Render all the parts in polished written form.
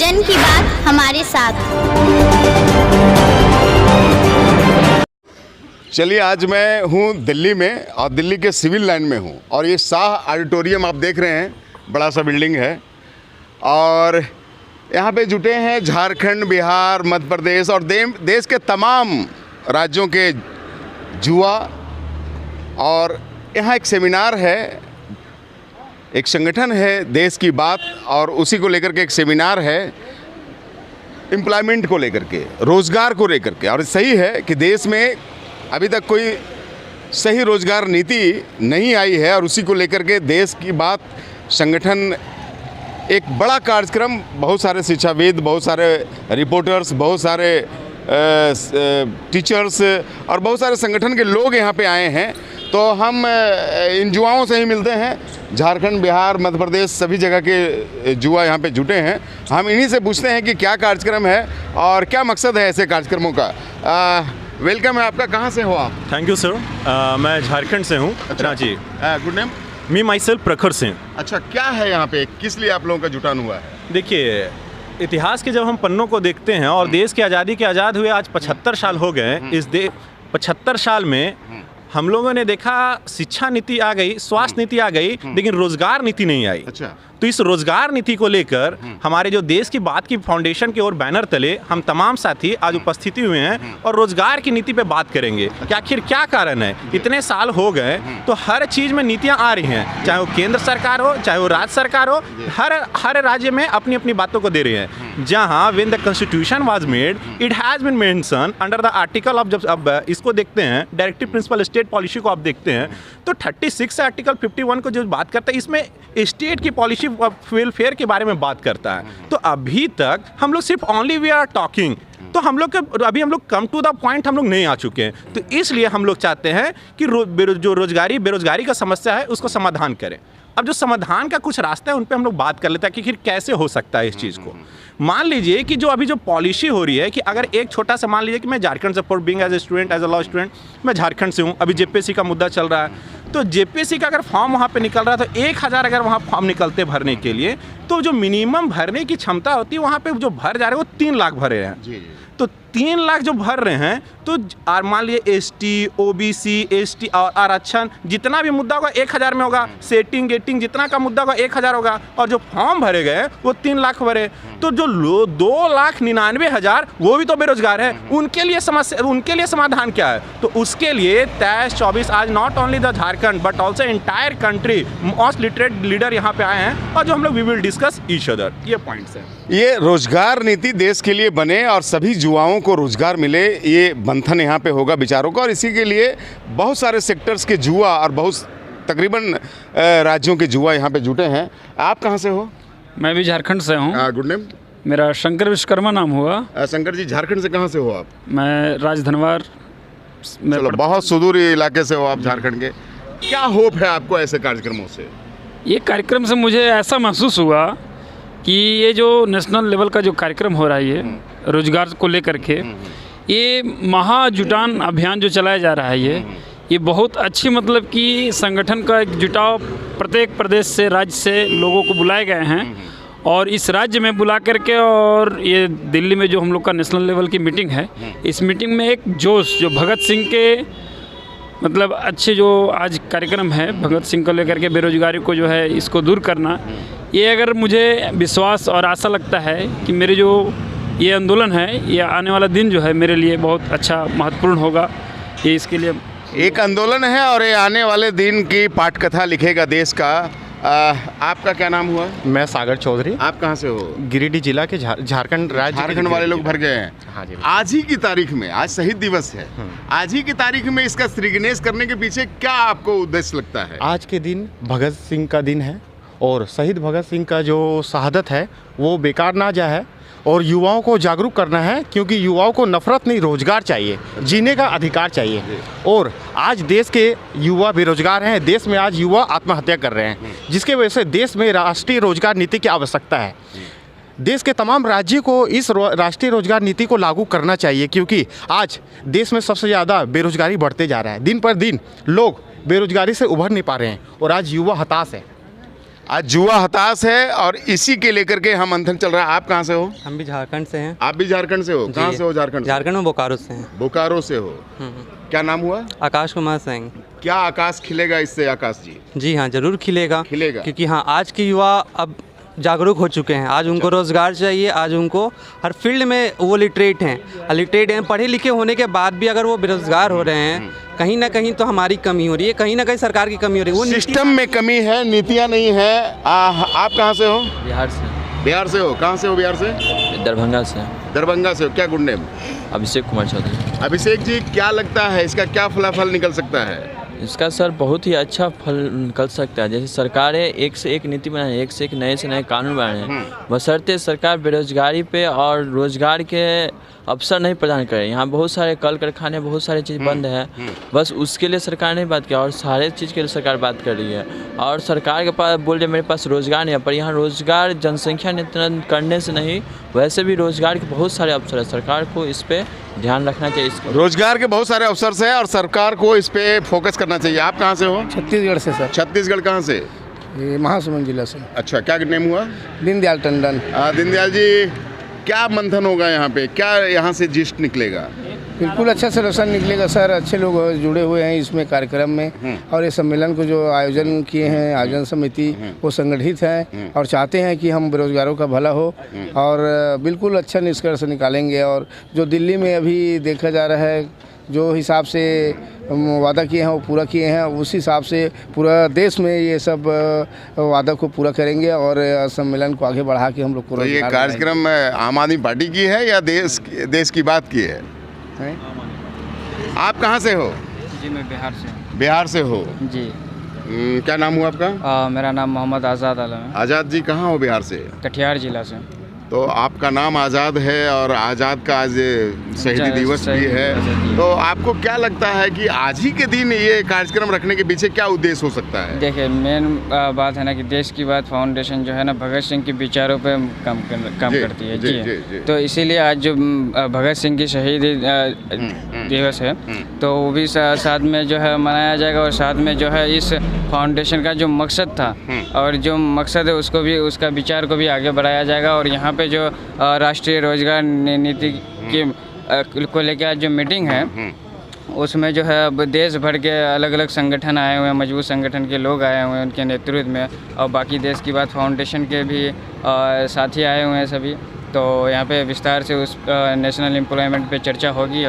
जन की बात हमारे साथ। चलिए, आज मैं हूँ दिल्ली में और दिल्ली के सिविल लाइन में हूँ और ये शाह ऑडिटोरियम आप देख रहे हैं, बड़ा सा बिल्डिंग है और यहाँ पे जुटे हैं झारखंड, बिहार, मध्य प्रदेश और देश के तमाम राज्यों के युवा। और यहाँ एक सेमिनार है, एक संगठन है देश की बात, और उसी को लेकर के एक सेमिनार है एम्प्लॉयमेंट को लेकर के, रोज़गार को लेकर के। और सही है कि देश में अभी तक कोई सही रोज़गार नीति नहीं आई है और उसी को लेकर के देश की बात संगठन एक बड़ा कार्यक्रम, बहुत सारे शिक्षाविद, बहुत सारे रिपोर्टर्स, बहुत सारे टीचर्स और बहुत सारे संगठन के लोग यहाँ पे आए हैं। तो हम इन युवाओं से ही मिलते हैं। झारखंड, बिहार, मध्य प्रदेश सभी जगह के युवा यहाँ पे जुटे हैं। हम इन्हीं से पूछते हैं कि क्या कार्यक्रम है और क्या मकसद है ऐसे कार्यक्रमों का। वेलकम है आपका। कहाँ से हो आप? Thank you sir. मैं झारखंड से हूँ। अच्छा जी। Good name? Me myself Prakhar से। अच्छा, क्या है यहाँ पे, किस लिए आप लोगों का जुटान हुआ है? देखिए, इतिहास के जब हम पन्नों को देखते हैं और देश की आज़ादी के आज़ाद हुए आज 75 साल हो गए। इस 75 साल में हम लोगों ने देखा शिक्षा नीति आ गई, स्वास्थ्य नीति आ गई, लेकिन रोजगार नीति नहीं आई। अच्छा। तो इस रोजगार नीति को लेकर हमारे जो देश की बात की फाउंडेशन के और बैनर तले हम तमाम साथी आज उपस्थित हुए हैं और रोजगार की नीति पे बात करेंगे कि आखिर क्या कारण है। इतने साल हो गए तो हर चीज में नीतियां आ रही हैं, चाहे वो केंद्र सरकार हो, चाहे वो राज्य सरकार हो, हर राज्य में अपनी अपनी बातों को दे रही है। जहां when the constitution was made, it has been mention under the article of, जब अब इसको देखते हैं डायरेक्टिव प्रिंसिपल स्टेट पॉलिसी को आप देखते हैं तो 36 से आर्टिकल 51 को जो बात करता है, इसमें स्टेट की पॉलिसी वेलफेयर के बारे में बात करता है। तो अभी तक हम लोग सिर्फ ओनली वी आर टॉकिंग, तो हम लोग के अभी हम लोग कम टू द पॉइंट हम लोग नहीं आ चुके हैं। तो इसलिए हम लोग चाहते हैं कि जो बेरोजगारी का समस्या है उसको समाधान करें। अब जो समाधान का कुछ रास्ता है उन पे हम लोग बात कर लेते हैं कि फिर कैसे हो सकता है इस चीज़ को। मान लीजिए कि जो अभी जो पॉलिसी हो रही है कि अगर एक छोटा सा, मान लीजिए कि मैं झारखंड से, for being as a student, as a law student, मैं झारखंड से हूँ, अभी जेपीएससी का मुद्दा चल रहा है। तो जेपीएससी का अगर फॉर्म वहाँ पे निकल रहा है तो 1000 अगर वहाँ फॉर्म निकलते भरने के लिए, तो जो मिनिमम भरने की क्षमता होती है वहाँ पे जो भर जा रहे हैं वो 3 लाख भरे हैं। तो 3 लाख जो भर रहे हैं, तो मान लीजिए एसटी, ओबीसी, एसटी और आरक्षण जितना भी मुद्दा होगा 1000 में होगा, सेटिंग गेटिंग जितना का मुद्दा होगा 1000 होगा, और जो फॉर्म भरे गए वो 3 लाख भरे। तो जो 2,99,000 वो भी तो बेरोजगार है, उनके लिए समस्या, उनके लिए समाधान क्या है? तो उसके लिए 23-24 आज not only the Jharkhand but also entire country most literate leader यहाँ पे आए हैं और जो हम लोग we will discuss each other. ये पॉइंट्स हैं। ये रोजगार नीति देश के लिए बने और सभी युवाओं को रोजगार मिले, ये मंथन यहाँ पे होगा विचारों का। और इसी के लिए बहुत सारे सेक्टर्स के युवा और बहुत तकरीबन राज्यों के युवा यहाँ पे जुटे हैं। आप कहाँ से हो? मैं भी झारखंड से हूँ। Good name? मेरा शंकर विश्वकर्मा नाम हुआ। शंकर जी, झारखंड से कहाँ से हो आप? मैं राजधनवार। चलो, बहुत सुदूर इलाके से हो आप झारखंड के। क्या होप है आपको ऐसे कार्यक्रमों से? ये कार्यक्रम से मुझे ऐसा महसूस हुआ कि ये जो नेशनल लेवल का जो कार्यक्रम हो रहा है, ये रोजगार को लेकर के, ये महाजुटान अभियान जो चलाया जा रहा है, ये बहुत अच्छी, मतलब कि संगठन का एक जुटाव प्रत्येक प्रदेश से, राज्य से लोगों को बुलाए गए हैं और इस राज्य में बुला करके, और ये दिल्ली में जो हम लोग का नेशनल लेवल की मीटिंग है, इस मीटिंग में एक जोश जो भगत सिंह के, मतलब अच्छे जो आज कार्यक्रम है भगत सिंह को लेकर के, बेरोजगारी को जो है इसको दूर करना, ये अगर मुझे विश्वास और आशा लगता है कि मेरे जो ये आंदोलन है, ये आने वाला दिन जो है मेरे लिए बहुत अच्छा महत्वपूर्ण होगा। ये इसके लिए एक आंदोलन है और ये आने वाले दिन की पाठकथा लिखेगा देश का। आपका क्या नाम हुआ? मैं सागर चौधरी। आप कहाँ से हो? गिरिडीह जिला के झारखंड राज्य। झारखंड वाले लोग भर गए हैं। हाँ जी। आज ही की तारीख में, आज शहीद दिवस है, आज ही की तारीख में इसका श्रीगणेश करने के पीछे क्या आपको उद्देश्य लगता है? आज के दिन भगत सिंह का दिन है और शहीद भगत सिंह का जो शहादत है वो बेकार ना जाए और युवाओं को जागरूक करना है, क्योंकि युवाओं को नफरत नहीं, रोजगार चाहिए, जीने का अधिकार चाहिए। और आज देश के युवा बेरोजगार हैं, देश में आज युवा आत्महत्या कर रहे हैं, जिसके वजह से देश में राष्ट्रीय रोजगार नीति की आवश्यकता है। देश के तमाम राज्यों को इस राष्ट्रीय रोजगार नीति को लागू करना चाहिए, क्योंकि आज देश में सबसे ज़्यादा बेरोजगारी बढ़ते जा रहा है। दिन पर दिन लोग बेरोजगारी से उभर नहीं पा रहे हैं और आज युवा हताश है। आज युवा हताश है और इसी के लेकर के हम मंथन चल रहा है। आप कहाँ से हो? हम भी झारखंड से हैं। आप भी झारखंड से हो? कहाँ से हो झारखंड? झारखंड में बोकारो से हैं। बोकारो से हो। क्या नाम हुआ? आकाश कुमार सिंह। क्या आकाश खिलेगा इससे आकाश जी? जी हाँ, जरूर खिलेगा। खिलेगा। क्योंकि हाँ, आज के युवा अब जागरूक हो चुके हैं। आज उनको रोज़गार चाहिए, आज उनको हर फील्ड में वो लिटरेट हैं, पढ़े लिखे होने के बाद भी अगर वो बेरोज़गार हो रहे हैं, कहीं ना कहीं तो हमारी कमी हो रही है, कहीं ना कहीं सरकार की कमी हो रही है। वो सिस्टम में कमी है, नीतियाँ नहीं है। आप कहाँ से हो? बिहार से। बिहार से हो? कहाँ से हो बिहार से? दरभंगा से। दरभंगा से हो। क्या गुड नेम? अभिषेक कुमार चौधरी। अभिषेक जी, क्या लगता है इसका क्या फलाफल निकल सकता है? इसका सर बहुत ही अच्छा फल निकल सकता है। जैसे सरकारें एक से एक नीति बनाए, एक से एक नए से नए कानून बनाए हैं, बशर्ते सरकार बेरोजगारी पे और रोजगार के अवसर नहीं प्रदान करे। यहाँ बहुत सारे कल कारखाने, बहुत सारी चीज़ बंद है, बस उसके लिए सरकार ने बात किया और सारे चीज़ के लिए सरकार बात कर रही है। और सरकार के पास बोल रहे मेरे पास रोज़गार नहीं है, पर यहाँ रोज़गार जनसंख्या नियंत्रण करने से नहीं, वैसे भी रोज़गार के बहुत सारे अवसर है। सरकार को इस पर ध्यान रखना चाहिए। रोजगार के बहुत सारे अवसर है और सरकार को इस पे फोकस करना चाहिए। आप कहाँ से हो? छत्तीसगढ़ से सर। छत्तीसगढ़ कहाँ से? ये महासमुंद जिला से। अच्छा, क्या नेम हुआ? दीनदयाल टंडन। दीनदयाल जी, क्या मंथन होगा यहाँ पे? क्या यहाँ से जिस्ट निकलेगा? बिल्कुल अच्छा सलूशन निकलेगा सर। अच्छे लोग जुड़े हुए हैं इसमें कार्यक्रम में, और ये सम्मेलन को जो आयोजन किए हैं, आयोजन समिति, वो संगठित है और चाहते हैं कि हम बेरोजगारों का भला हो, और बिल्कुल अच्छा निष्कर्ष निकालेंगे। और जो दिल्ली में अभी देखा जा रहा है, जो हिसाब से वादा किए हैं वो पूरा किए हैं, उस हिसाब से पूरा देश में ये सब वादा को पूरा करेंगे और सम्मेलन को आगे बढ़ा के हम लोग को। तो ये कार्यक्रम आम आदमी पार्टी की है या देश की बात की है? आप कहाँ से हो? जी, मैं बिहार से। बिहार से हो जी। क्या नाम हुआ आपका? मेरा नाम मोहम्मद आज़ाद आलम है। आज़ाद जी, कहाँ हो बिहार से? कटिहार जिला से। तो आपका नाम आज़ाद है और आज़ाद का आज शहीदी दिवस भी है, तो आपको क्या लगता है कि आज ही के दिन ये कार्यक्रम रखने के पीछे क्या उद्देश्य हो सकता है? देखिए, मेन बात है ना कि देश की बात फाउंडेशन जो है ना, भगत सिंह के विचारों पे काम करती है। जी। तो इसीलिए आज जो भगत सिंह की शहीदी दिवस है, तो वो भी साथ में जो है मनाया जाएगा, और साथ में जो है इस फाउंडेशन का जो मकसद था और जो मकसद है उसको भी, उसका विचार को भी आगे बढ़ाया जाएगा। और यहाँ पे जो राष्ट्रीय रोजगार नीति की को लेकर आज जो मीटिंग है, उसमें जो है अब देश भर के अलग अलग संगठन आए हुए हैं, मजबूत संगठन के लोग आए हुए हैं उनके नेतृत्व में, और बाकी देश की बात फाउंडेशन के भी साथी आए हुए हैं सभी। तो यहाँ पे विस्तार से उस नेशनल एम्प्लॉयमेंट पे चर्चा होगी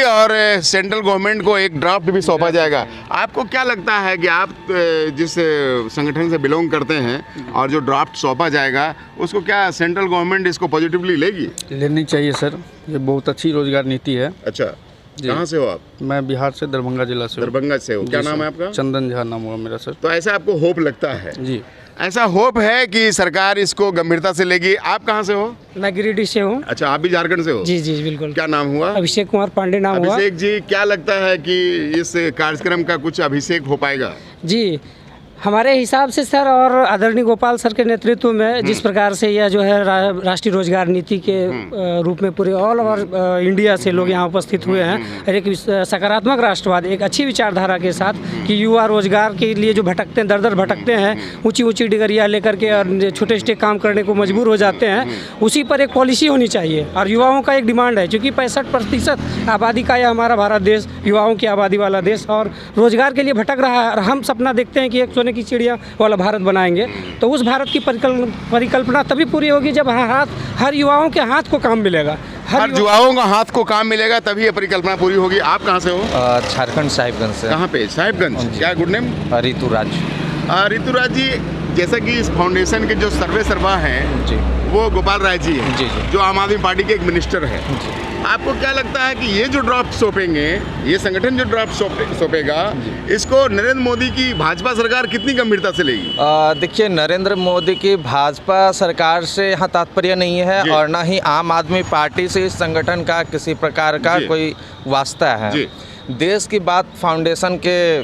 और सेंट्रल गवर्नमेंट को एक ड्राफ्ट भी सौंपा जाएगा। आपको क्या लगता है कि आप जिस संगठन से बिलोंग करते हैं और जो ड्राफ्ट सौंपा जाएगा, उसको क्या सेंट्रल गवर्नमेंट इसको पॉजिटिवली लेगी? लेनी चाहिए सर, ये बहुत अच्छी रोजगार नीति है। अच्छा, कहाँ से हो आप? मैं बिहार से, दरभंगा जिला से। दरभंगा से हो। क्या नाम है आपका? चंदन झा नाम हुआ मेरा सर। तो ऐसा आपको होप लगता है? जी, ऐसा होप है कि सरकार इसको गंभीरता से लेगी। आप कहाँ से हो? मैं गिरिडीह से हूँ। अच्छा, आप भी झारखंड से हो? जी जी बिल्कुल। क्या नाम हुआ? अभिषेक कुमार पांडे नाम हुआ। अभिषेक जी, क्या लगता है कि इस कार्यक्रम का कुछ अभिषेक हो पाएगा? जी, हमारे हिसाब से सर, और आदरणीय गोपाल सर के नेतृत्व में जिस प्रकार से यह जो है राष्ट्रीय रोजगार नीति के रूप में पूरे ऑल ओवर इंडिया से लोग यहाँ उपस्थित हुए हैं, और एक सकारात्मक राष्ट्रवाद, एक अच्छी विचारधारा के साथ कि युवा रोजगार के लिए जो भटकते हैं, दर दर भटकते हैं, ऊंची ऊंची डिग्रियाँ लेकर के और छोटे छोटे काम करने को मजबूर हो जाते हैं, उसी पर एक पॉलिसी होनी चाहिए। और युवाओं का एक डिमांड है, क्योंकि 65% आबादी का यह हमारा भारत देश युवाओं की आबादी वाला देश और रोजगार के लिए भटक रहा है। और हम सपना देखते हैं कि एक की चिड़िया वाला भारत बनाएंगे, तो उस भारत की परिकल्पना तभी पूरी होगी जब हर युवाओं के हाथ को काम मिलेगा। हर युवाओं का हाथ को काम मिलेगा, तभी ये परिकल्पना पूरी होगी। आप कहाँ से हो? झारखंड साहिबगंज से। कहाँ पे? साहिबगंज। क्या गुड नेम? ऋतुराज। ऋतुराज जी, जैसा कि इस फाउंडेशन के जो सर्वा हैं जी, वो गोपाल राय जी हैं, जी, जो आम आदमी पार्टी के एक मिनिस्टर हैं। आपको क्या लगता है कि ये जो ड्राफ्ट सौंपेंगे, ये संगठन जो ड्राफ्ट सौंपेगा, इसको नरेंद्र मोदी की भाजपा सरकार कितनी गंभीरता से लेगी? देखिए, नरेंद्र मोदी की भाजपा सरकार से यहाँ तात्पर्य नहीं है, और ना ही आम आदमी पार्टी से इस संगठन का किसी प्रकार का कोई वास्ता है। देश की बात फाउंडेशन के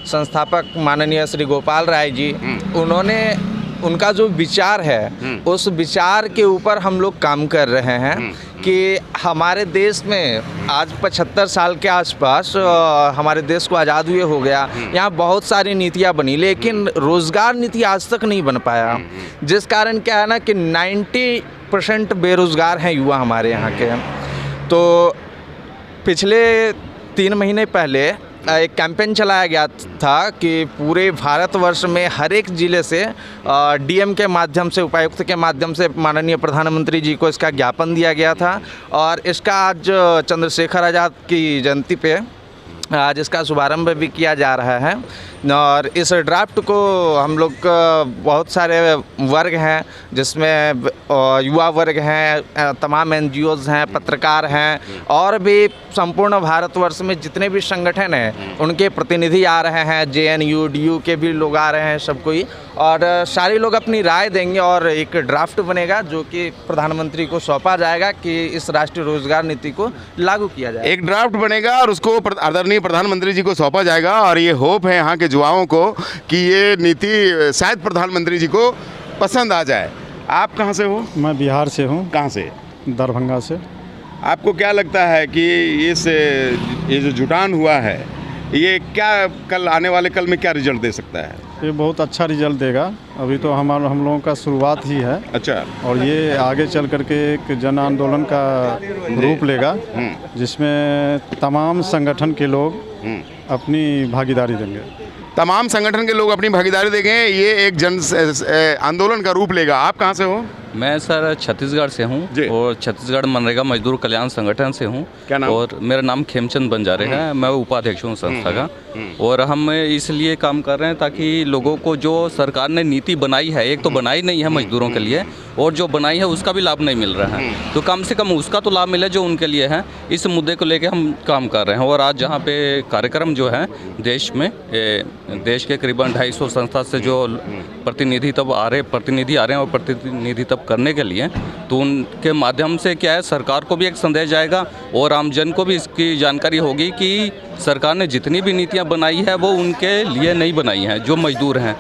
संस्थापक माननीय श्री गोपाल राय जी, उनका जो विचार है, उस विचार के ऊपर हम लोग काम कर रहे हैं कि हमारे देश में आज 75 साल के आसपास हमारे देश को आज़ाद हुए हो गया। यहाँ बहुत सारी नीतियाँ बनी, लेकिन रोज़गार नीति आज तक नहीं बन पाया, जिस कारण क्या है ना कि 90% बेरोज़गार हैं युवा हमारे यहाँ के। तो पिछले 3 महीने पहले एक कैंपेन चलाया गया था कि पूरे भारतवर्ष में हर एक ज़िले से डीएम के माध्यम से, उपायुक्त के माध्यम से माननीय प्रधानमंत्री जी को इसका ज्ञापन दिया गया था। और इसका आज चंद्रशेखर आज़ाद की जयंती पे आज इसका शुभारंभ भी किया जा रहा है। और इस ड्राफ्ट को हम लोग बहुत सारे वर्ग हैं, जिसमें युवा वर्ग हैं, तमाम एनजीओज हैं, पत्रकार हैं, और भी संपूर्ण भारतवर्ष में जितने भी संगठन हैं उनके प्रतिनिधि आ रहे हैं, जेएनयू डीयू के भी लोग आ रहे हैं, सब कोई। और सारे लोग अपनी राय देंगे और एक ड्राफ्ट बनेगा जो कि प्रधानमंत्री को सौंपा जाएगा कि इस राष्ट्रीय रोजगार नीति को लागू किया जाए। एक ड्राफ्ट बनेगा और उसको आदरणीय प्रधानमंत्री जी को सौंपा जाएगा। और ये होप है यहाँ के युवाओं को कि ये नीति शायद प्रधानमंत्री जी को पसंद आ जाए। आप कहाँ से हो? मैं बिहार से हूँ। कहाँ से? दरभंगा से। आपको क्या लगता है कि ये जो जुटान हुआ है, ये क्या कल आने वाले कल में क्या रिजल्ट दे सकता है? ये बहुत अच्छा रिजल्ट देगा। अभी तो हम लोगों का शुरुआत ही है। अच्छा। और ये आगे चल करके एक जन आंदोलन का रूप लेगा, जिसमें तमाम संगठन के लोग अपनी भागीदारी देंगे। तमाम संगठन के लोग अपनी भागीदारी देंगे, ये एक जन आंदोलन का रूप लेगा। आप कहाँ से हो? मैं सर छत्तीसगढ़ से हूँ और छत्तीसगढ़ मनरेगा मजदूर कल्याण संगठन से हूँ। क्या नाम? और मेरा नाम खेमचंद बंजारे है। मैं उपाध्यक्ष हूँ संस्था का। और हम इसलिए काम कर रहे हैं ताकि लोगों को जो सरकार ने नीति बनाई है, एक तो बनाई नहीं है मजदूरों के लिए, और जो बनाई है उसका भी लाभ नहीं मिल रहा है, तो कम से कम उसका तो लाभ मिले जो उनके लिए है। इस मुद्दे को लेकर हम काम कर रहे हैं। और आज जहाँ पे कार्यक्रम जो है देश में, देश के करीबन 250 संस्था से जो प्रतिनिधि आ रहे हैं और प्रतिनिधि करने के लिए, तो उनके माध्यम से क्या है, सरकार को भी एक संदेश जाएगा और आम जन को भी इसकी जानकारी होगी कि सरकार ने जितनी भी नीतियां बनाई है वो उनके लिए नहीं बनाई हैं। जो मजदूर हैं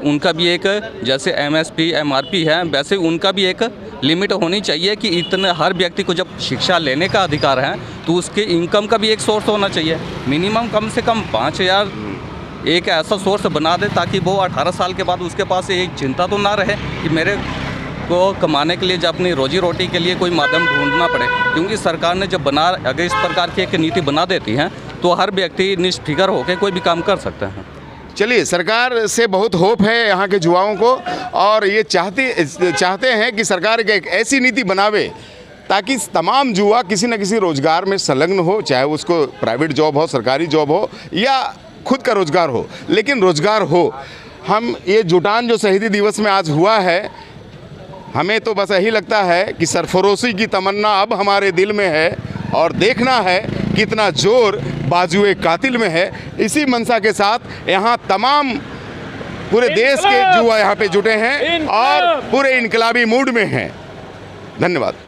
उनका भी एक, जैसे एमएसपी एमआरपी है, वैसे उनका भी एक लिमिट होनी चाहिए कि इतने, हर व्यक्ति को जब शिक्षा लेने का अधिकार है तो उसके इनकम का भी एक सोर्स होना चाहिए। मिनिमम कम से कम 5,000 एक ऐसा सोर्स बना दे ताकि वो 18 साल के बाद उसके पास एक चिंता तो ना रहे कि मेरे को कमाने के लिए जब अपनी रोजी रोटी के लिए कोई माध्यम ढूंढना पड़े। क्योंकि सरकार ने जब अगर इस प्रकार की एक नीति बना देती है तो हर व्यक्ति निष्फिक्र होकर कोई भी काम कर सकता है। चलिए, सरकार से बहुत होप है यहाँ के युवाओं को, और ये चाहते हैं कि सरकार एक ऐसी नीति बनावे ताकि तमाम युवा किसी न किसी रोजगार में संलग्न हो, चाहे उसको प्राइवेट जॉब हो, सरकारी जॉब हो या खुद का रोजगार हो, लेकिन रोजगार हो। हम ये जुटान जो शहीदी दिवस में आज हुआ है, हमें तो बस यही लगता है कि सरफरोशी की तमन्ना अब हमारे दिल में है और देखना है कितना जोर बाजुए कातिल में है। इसी मंशा के साथ यहाँ तमाम पूरे देश के युवा यहाँ पे जुटे हैं और पूरे इनकलाबी मूड में हैं। धन्यवाद।